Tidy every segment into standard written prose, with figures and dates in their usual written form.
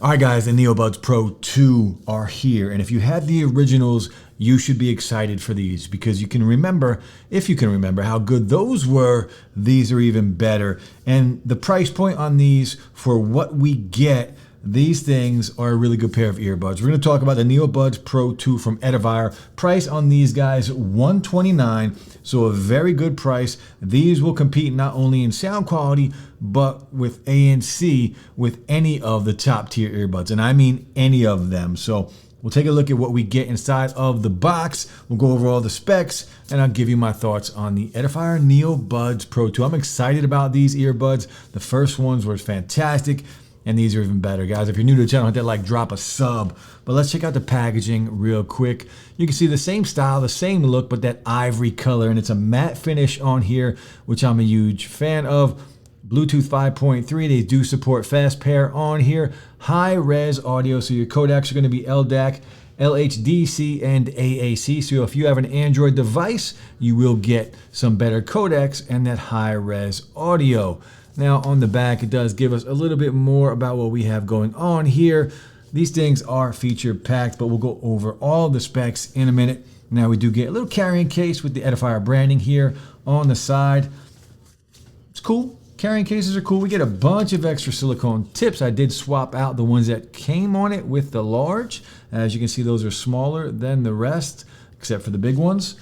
All right, guys, the NeoBuds Pro 2 are here. And if you had the originals, you should be excited for these because you can remember, if you can remember how good those were, these are even better. And the price point on these for what we get, these things are a really good pair of earbuds. We're going to talk about the NeoBuds Pro 2 from Edifier. Price on these guys, $129, so a very good price. These will compete not only in sound quality, but with ANC with any of the top tier earbuds, and I mean any of them. So we'll take a look at what we get inside of the box. We'll go over all the specs, and I'll give you my thoughts on the Edifier NeoBuds Pro 2. I'm excited about these earbuds. The first ones were fantastic, and these are even better, guys. If you're new to the channel, hit that like, drop a sub. But let's check out the packaging real quick. You can see the same style, the same look, but that ivory color, and it's a matte finish on here, which I'm a huge fan of. Bluetooth 5.3, they do support fast pair on here. High res audio, so your codecs are going to be LDAC, LHDC, and AAC. So if you have an Android device, you will get some better codecs and that high res audio. Now on the back, it does give us a little bit more about what we have going on here. These things are feature packed, but we'll go over all the specs in a minute. Now we do get a little carrying case with the Edifier branding here on the side. It's cool. Carrying cases are cool. We get a bunch of extra silicone tips. I did swap out the ones that came on it with the large. As you can see, those are smaller than the rest, except for the big ones.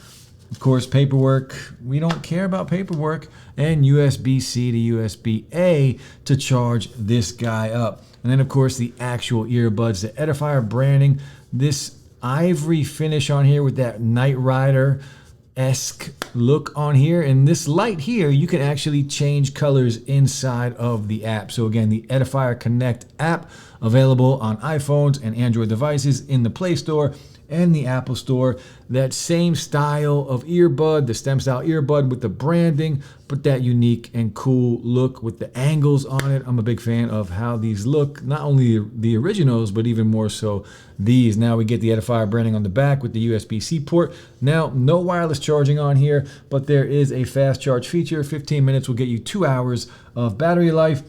Of course, paperwork. We don't care about paperwork. And USB-C to USB-A to charge this guy up. And then, of course, the actual earbuds, the Edifier branding. This ivory finish on here with that Knight Rider-esque look on here, and this light here, you can actually change colors inside of the app. So again, the Edifier Connect app available on iPhones and Android devices in the Play Store and the Apple Store. That same style of earbud, the stem style earbud with the branding, but that unique and cool look with the angles on it. I'm a big fan of how these look, not only the originals, but even more so these. Now we get the Edifier branding on the back with the USB-C port. Now, no wireless charging on here, but there is a fast charge feature. 15 minutes will get you 2 hours of battery life.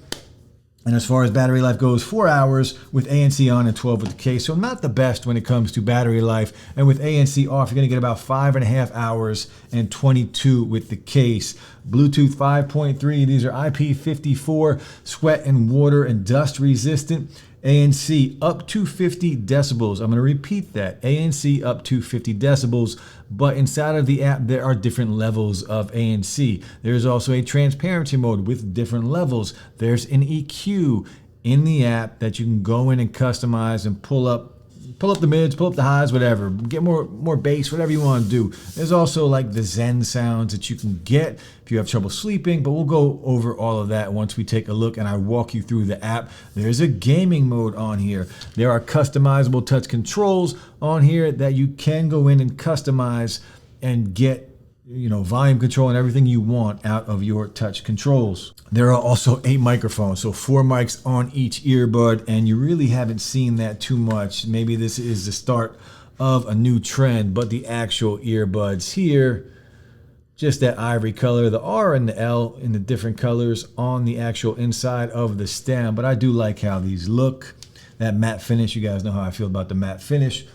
And as far as battery life goes, 4 hours with ANC on and 12 with the case. So not the best when it comes to battery life. And with ANC off, you're going to get about 5.5 hours and 22 with the case. Bluetooth 5.3. These are IP54, sweat and water and dust resistant. ANC up to 50 decibels. I'm going to repeat that. ANC up to 50 decibels. But inside of the app, there are different levels of ANC. There's also a transparency mode with different levels. There's an EQ in the app that you can go in and customize and pull up the mids, pull up the highs, whatever. Get more bass, whatever you want to do. There's also like the Zen sounds that you can get if you have trouble sleeping, but we'll go over all of that once we take a look and I walk you through the app. There's a gaming mode on here. There are customizable touch controls on here that you can go in and customize and get, you know, volume control and everything you want out of your touch controls. There are also 8 microphones, so 4 mics on each earbud, and you really haven't seen that too much. Maybe this is the start of a new trend, but the actual earbuds here, just that ivory color, the R and the L in the different colors on the actual inside of the stem. But I do like how these look. That matte finish, you guys know how I feel about the matte finish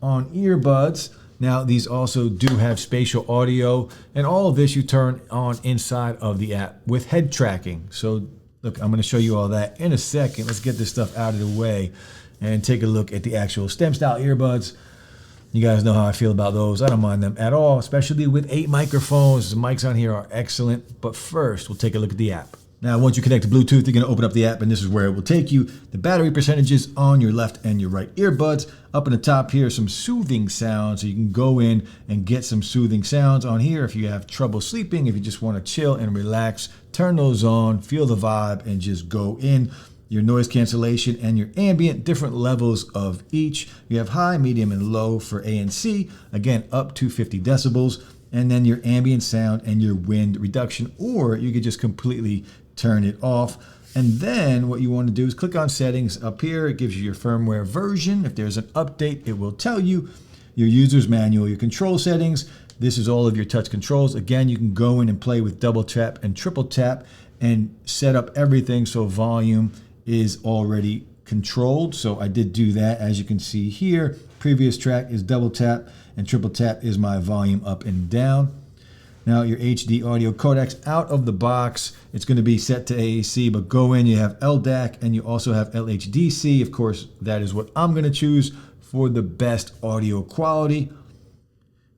on earbuds. Now, these also do have spatial audio, and all of this you turn on inside of the app with head tracking. So, look, I'm going to show you all that in a second. Let's get this stuff out of the way and take a look at the actual stem style earbuds. You guys know how I feel about those. I don't mind them at all, especially with 8 microphones. The mics on here are excellent. But first, we'll take a look at the app. Now, once you connect to Bluetooth, you're going to open up the app, and this is where it will take you. The battery percentages on your left and your right earbuds. Up in the top here, some soothing sounds. So you can go in and get some soothing sounds on here if you have trouble sleeping, if you just want to chill and relax. Turn those on, feel the vibe, and just go in. Your noise cancellation and your ambient, different levels of each. You have high, medium, and low for ANC. Again, up to 50 decibels. And then your ambient sound and your wind reduction, or you could just completely turn it off. And then what you want to do is click on settings up here. It gives you your firmware version. If there's an update, it will tell you. Your user's manual, your control settings. This is all of your touch controls. Again, you can go in and play with double tap and triple tap and set up everything so volume is already controlled. So I did do that, as you can see here. Previous track is double tap, and triple tap is my volume up and down. Now your HD audio codecs out of the box, it's going to be set to AAC, but go in, you have LDAC and you also have LHDC. Of course, that is what I'm going to choose for the best audio quality.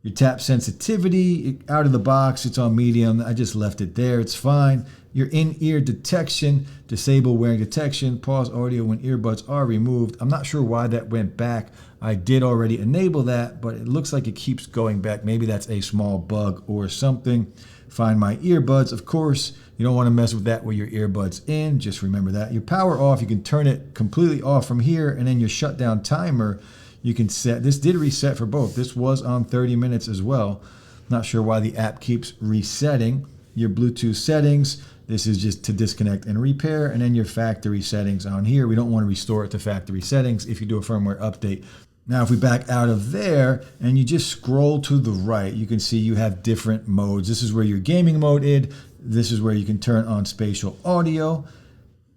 Your tap sensitivity, out of the box, it's on medium. I just left it there, it's fine. Your in-ear detection, disable wearing detection, pause audio when earbuds are removed. I'm not sure why that went back. I did already enable that, but it looks like it keeps going back. Maybe that's a small bug or something. Find my earbuds, of course. You don't want to mess with that with your earbuds in. Just remember that. Your power off, you can turn it completely off from here, and then your shutdown timer, you can set. This did reset for both. This was on 30 minutes as well. Not sure why the app keeps resetting. Your Bluetooth settings, this is just to disconnect and repair, and then your factory settings on here. We don't want to restore it to factory settings if you do a firmware update. Now, if we back out of there and you just scroll to the right, you can see you have different modes. This is where your gaming mode is. This is where you can turn on spatial audio.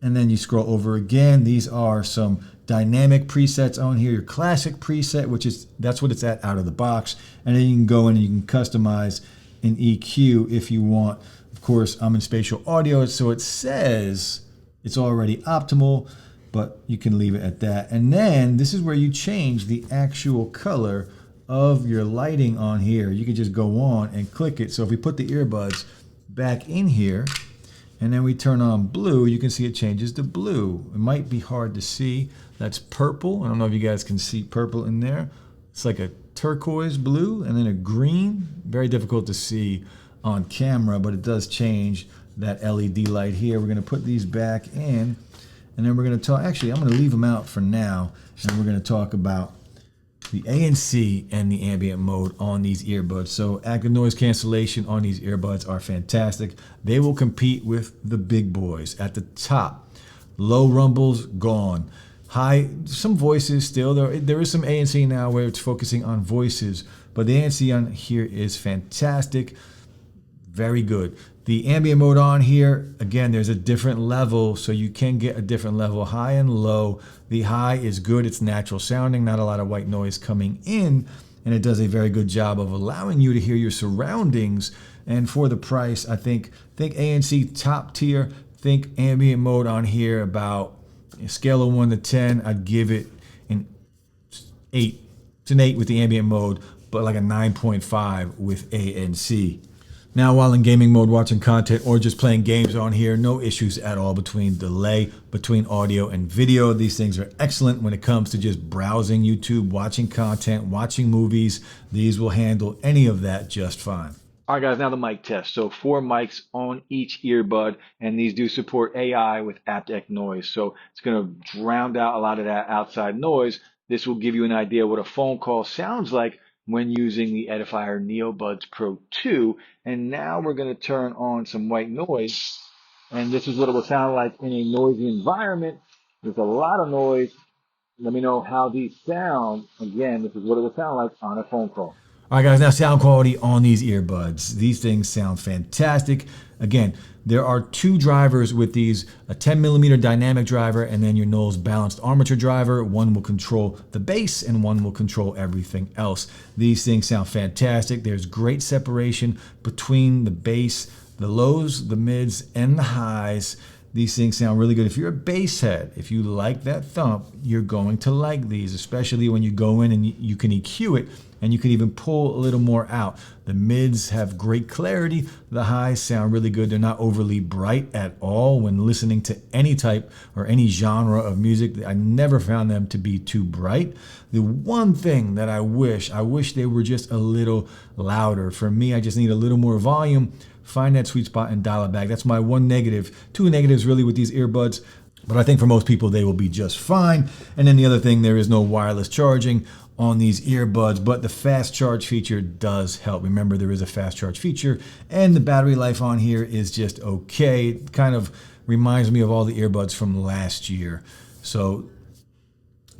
And then you scroll over again. These are some dynamic presets on here. Your classic preset, that's what it's at out of the box. And then you can go in and you can customize an EQ if you want. Of course, I'm in spatial audio, so it says it's already optimal, but you can leave it at that. And then this is where you change the actual color of your lighting on here. You can just go on and click it. So if we put the earbuds back in here and then we turn on blue, you can see it changes to blue. It might be hard to see. That's purple. I don't know if you guys can see purple in there. It's like a turquoise blue and then a green. Very difficult to see on camera, but it does change that LED light here. We're gonna put these back in. And then we're going to talk, actually, I'm going to leave them out for now. And we're going to talk about the ANC and the ambient mode on these earbuds. So active noise cancellation on these earbuds are fantastic. They will compete with the big boys. At the top, low rumbles, gone. High, some voices still. There is some ANC now where it's focusing on voices. But the ANC on here is fantastic. Very good. The ambient mode on here, again, there's a different level, so you can get a different level, high and low. The high is good, it's natural sounding, not a lot of white noise coming in, and it does a very good job of allowing you to hear your surroundings. And for the price, I think ANC top tier, think ambient mode on here about a scale of 1 to 10, I'd give it an 8. It's an 8 with the ambient mode, but like a 9.5 with ANC. Now, while in gaming mode, watching content or just playing games on here, no issues at all between delay, between audio and video. These things are excellent when it comes to just browsing YouTube, watching content, watching movies. These will handle any of that just fine. All right, guys, now the mic test. So 4 mics on each earbud, and these do support AI with aptX noise. So it's going to drown out a lot of that outside noise. This will give you an idea what a phone call sounds like when using the Edifier NeoBuds Pro 2. And now we're going to turn on some white noise. And this is what it will sound like in a noisy environment. There's a lot of noise. Let me know how these sound. Again, this is what it will sound like on a phone call. All right, guys, now sound quality on these earbuds. These things sound fantastic. Again, there are 2 drivers with these, a 10mm dynamic driver and then your Knowles balanced armature driver. One will control the bass and one will control everything else. These things sound fantastic. There's great separation between the bass, the lows, the mids, and the highs. These things sound really good. If you're a bass head, if you like that thump, you're going to like these, especially when you go in and you can EQ it and you can even pull a little more out. The mids have great clarity. The highs sound really good. They're not overly bright at all when listening to any type or any genre of music. I never found them to be too bright. The one thing that I wish they were just a little louder. For me, I just need a little more volume. Find that sweet spot and dial it back. That's my one negative. 2 negatives really with these earbuds, but I think for most people they will be just fine. And then the other thing, there is no wireless charging on these earbuds, but the fast charge feature does help. Remember, there is a fast charge feature, and the battery life on here is just okay. It kind of reminds me of all the earbuds from last year. So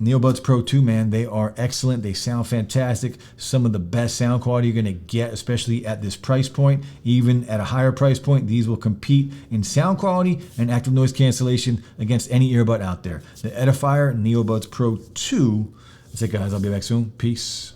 NeoBuds Pro 2, man, they are excellent. They sound fantastic. Some of the best sound quality you're going to get, especially at this price point. Even at a higher price point, these will compete in sound quality and active noise cancellation against any earbud out there. The Edifier NeoBuds Pro 2. That's it, guys. I'll be back soon. Peace.